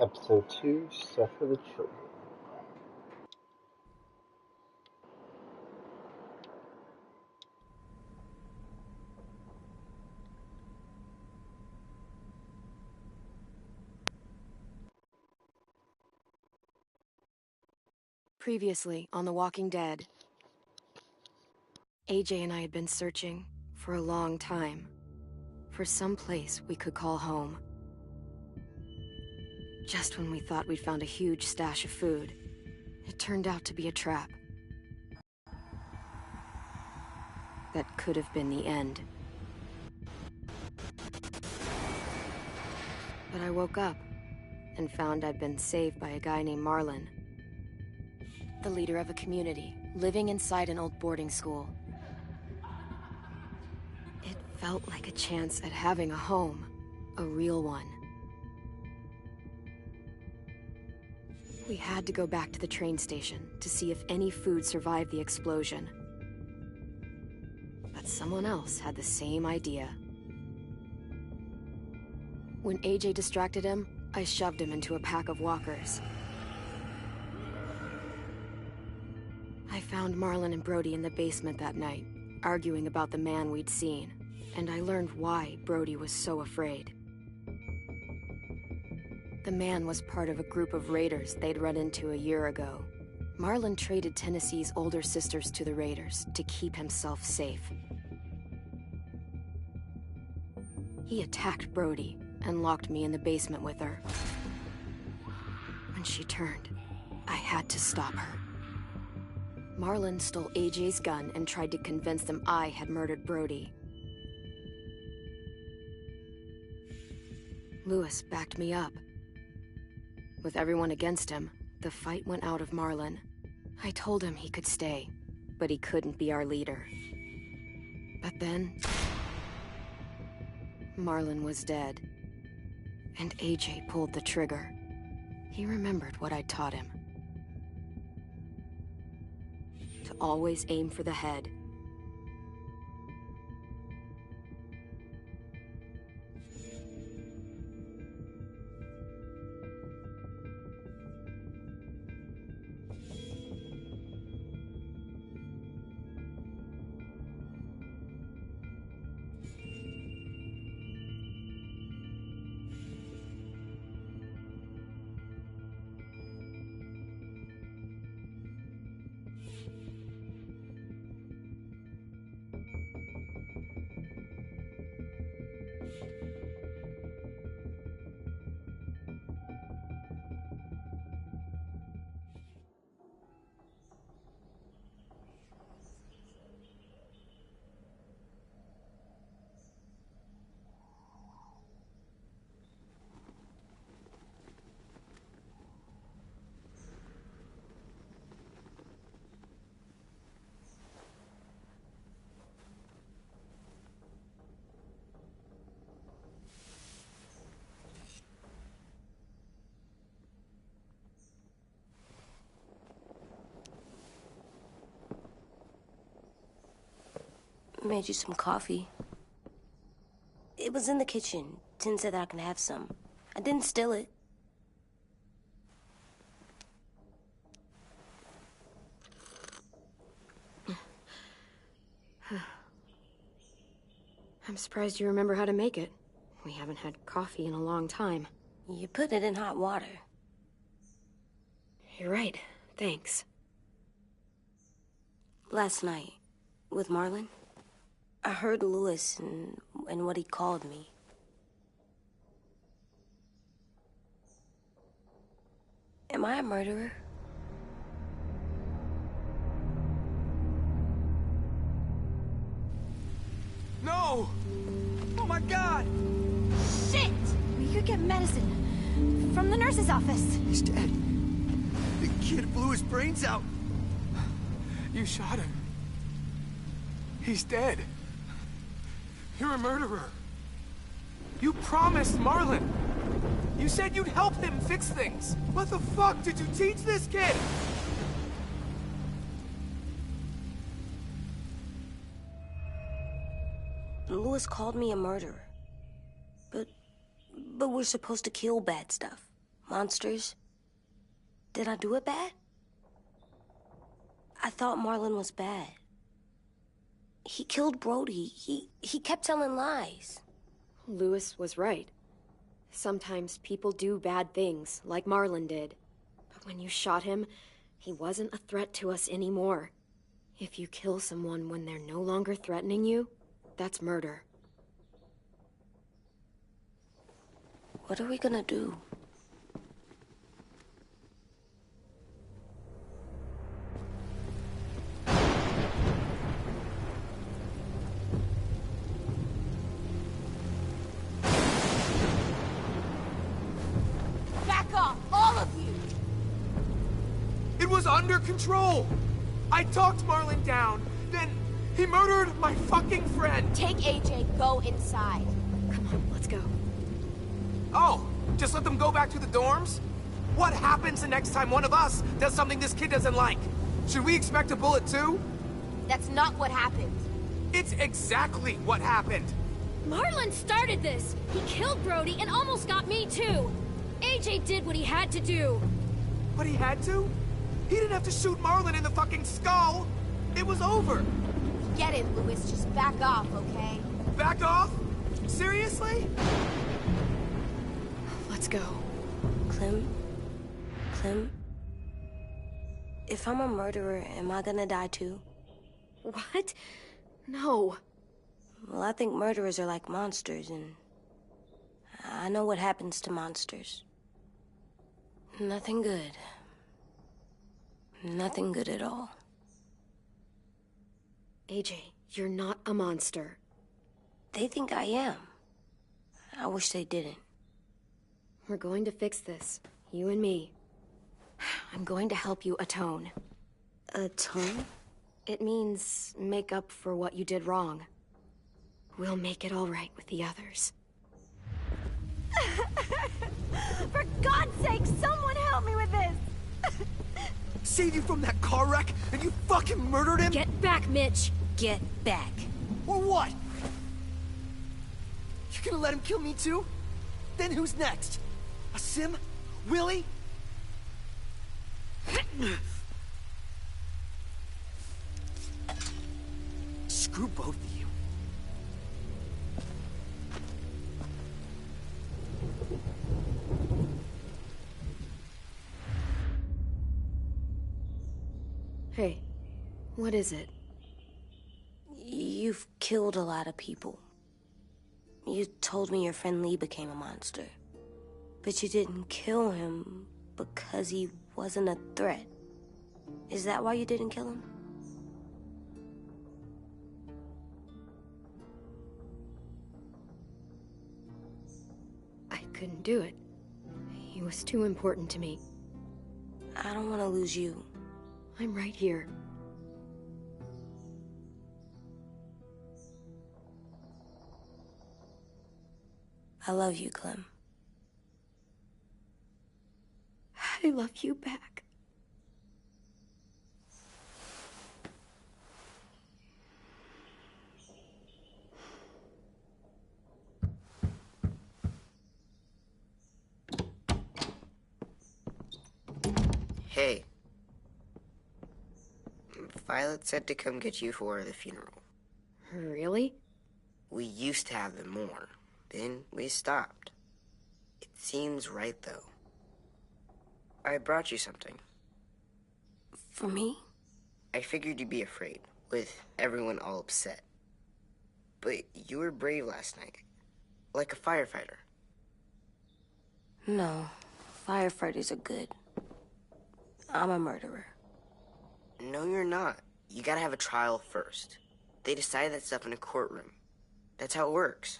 Episode 2, Stuff for the Children. Previously on The Walking Dead, AJ and I had been searching for a long time for some place we could call home. Just when we thought we'd found a huge stash of food, it turned out to be a trap. That could have been the end. But I woke up and found I'd been saved by a guy named Marlon, the leader of a community living inside an old boarding school. It felt like a chance at having a home, a real one. We had to go back to the train station to see if any food survived the explosion. But someone else had the same idea. When AJ distracted him, I shoved him into a pack of walkers. I found Marlon and Brody in the basement that night, arguing about the man we'd seen, and I learned why Brody was so afraid. The man was part of a group of raiders they'd run into a year ago. Marlon traded Tennessee's older sisters to the raiders to keep himself safe. He attacked Brody and locked me in the basement with her. When she turned, I had to stop her. Marlon stole AJ's gun and tried to convince them I had murdered Brody. Lewis backed me up. With everyone against him, the fight went out of Marlon. I told him he could stay, but he couldn't be our leader. But then, Marlon was dead, and AJ pulled the trigger. He remembered what I'd taught him. To always aim for the head. Made you some coffee. It was in the kitchen. Tin said that I can have some. I didn't steal it. I'm surprised you remember how to make it. We haven't had coffee in a long time. You put it in hot water. You're right. Thanks. Last night, with Marlon, I heard Lewis and what he called me. Am I a murderer? No! Oh my God! Shit! We could get medicine from the nurse's office. He's dead. The kid blew his brains out. You shot him. He's dead. You're a murderer. You promised Marlon. You said you'd help him fix things. What the fuck did you teach this kid? Lewis called me a murderer. But we're supposed to kill bad stuff. Monsters. Did I do it bad? I thought Marlon was bad. He killed Brody. He kept telling lies. Lewis was right. Sometimes people do bad things, like Marlon did. But when you shot him, he wasn't a threat to us anymore. If you kill someone when they're no longer threatening you, that's murder. What are we gonna do? Back off, all of you! It was under control! I talked Marlon down, then he murdered my fucking friend! Take AJ, go inside. Come on, let's go. Oh, just let them go back to the dorms? What happens the next time one of us does something this kid doesn't like? Should we expect a bullet too? That's not what happened. It's exactly what happened! Marlon started this! He killed Brody and almost got me too! AJ did what he had to do! But he had to? He didn't have to shoot Marlon in the fucking skull! It was over! Get it, Lewis. Just back off, okay? Back off? Seriously? Let's go. Clem? If I'm a murderer, am I gonna die too? What? No. Well, I think murderers are like monsters, and I know what happens to monsters. Nothing good. Nothing good at all. AJ, you're not a monster. They think I am. I wish they didn't. We're going to fix this. You and me. I'm going to help you atone. Atone? It means make up for what you did wrong. We'll make it all right with the others. For God's sake, someone help me with this! Saved you from that car wreck, and you fucking murdered him? Get back, Mitch! Get back. Or what? You gonna let him kill me too? Then who's next? A Sim? Willie? Screw both of you. Hey, what is it? You've killed a lot of people. You told me your friend Lee became a monster. But you didn't kill him because he wasn't a threat. Is that why you didn't kill him? I couldn't do it. He was too important to me. I don't want to lose you. I'm right here. I love you, Clem. I love you back. Hey. Violet said to come get you for the funeral. Really? We used to have them more. Then we stopped. It seems right, though. I brought you something. For me? I figured you'd be afraid, with everyone all upset. But you were brave last night. Like a firefighter. No. Firefighters are good. I'm a murderer. No, you're not. You gotta have a trial first. They decide that stuff in a courtroom. That's how it works.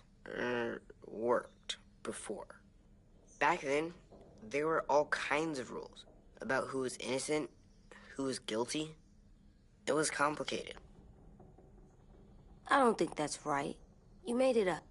Worked before. Back then, there were all kinds of rules about who was innocent, who was guilty. It was complicated. I don't think that's right. You made it up.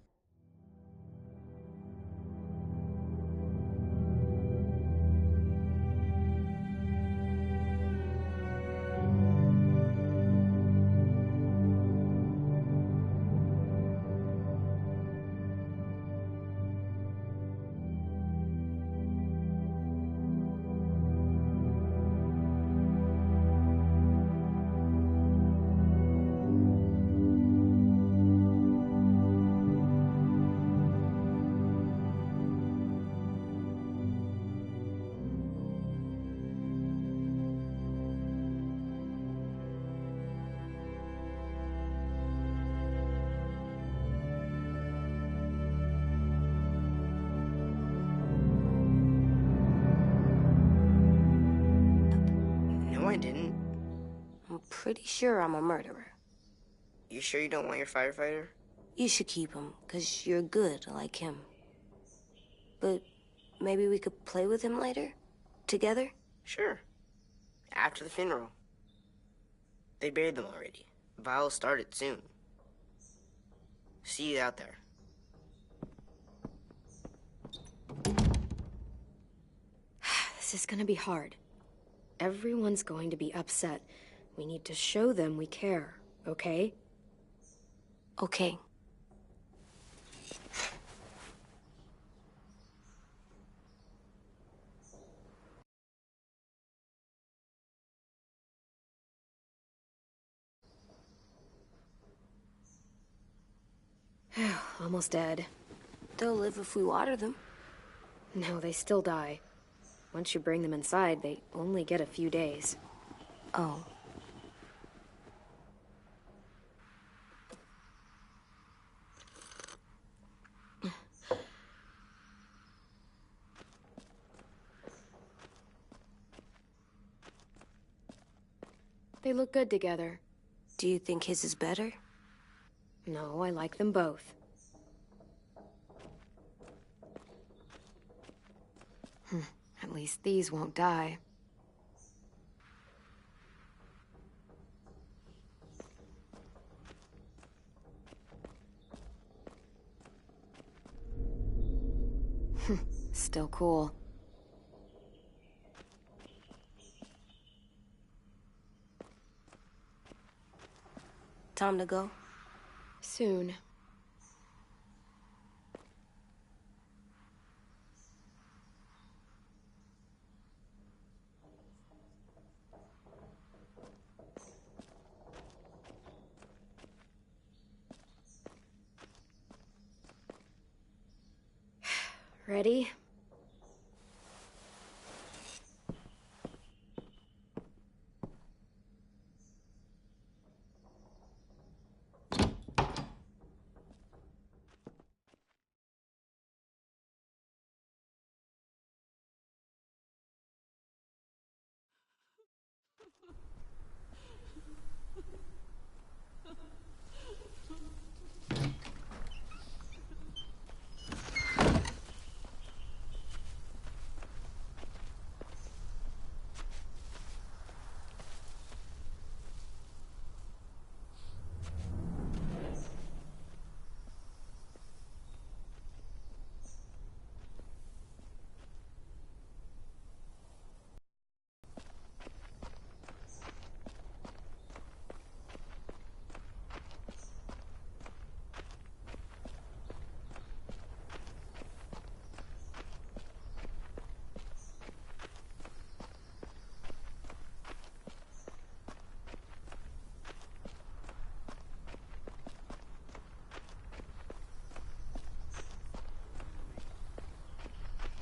No, I didn't. I'm pretty sure I'm a murderer. You sure you don't want your firefighter? You should keep him, 'cause you're good like him. But maybe we could play with him later? Together? Sure. After the funeral. They buried them already. Vile'll start it soon. See you out there. This is gonna be hard. Everyone's going to be upset. We need to show them we care, okay? Okay. Almost dead. They'll live if we water them. No, they still die. Once you bring them inside, they only get a few days. Oh. They look good together. Do you think his is better? No, I like them both. At least these won't die. Still cool. Time to go? Soon. Ready?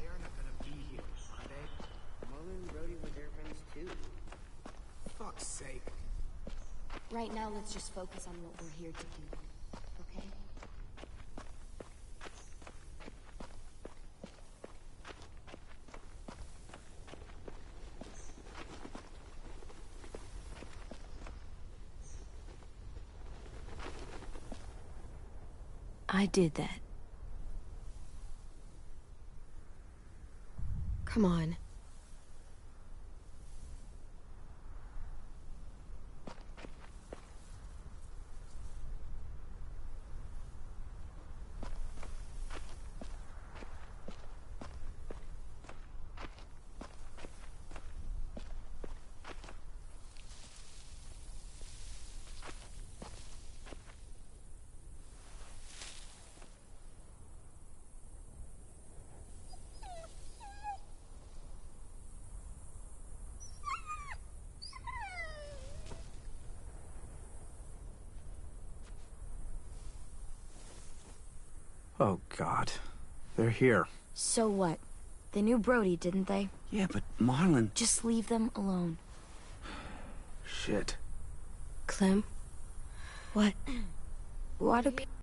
They're not gonna be here, are they? Marlon and Brody were their friends too. Fuck's sake. Right now, let's just focus on what we're here to do. Okay? I did that. Come on. Oh, God. They're here. So what? They knew Brody, didn't they? Yeah, but Marlon... Just leave them alone. Shit. Clem? What? Why do people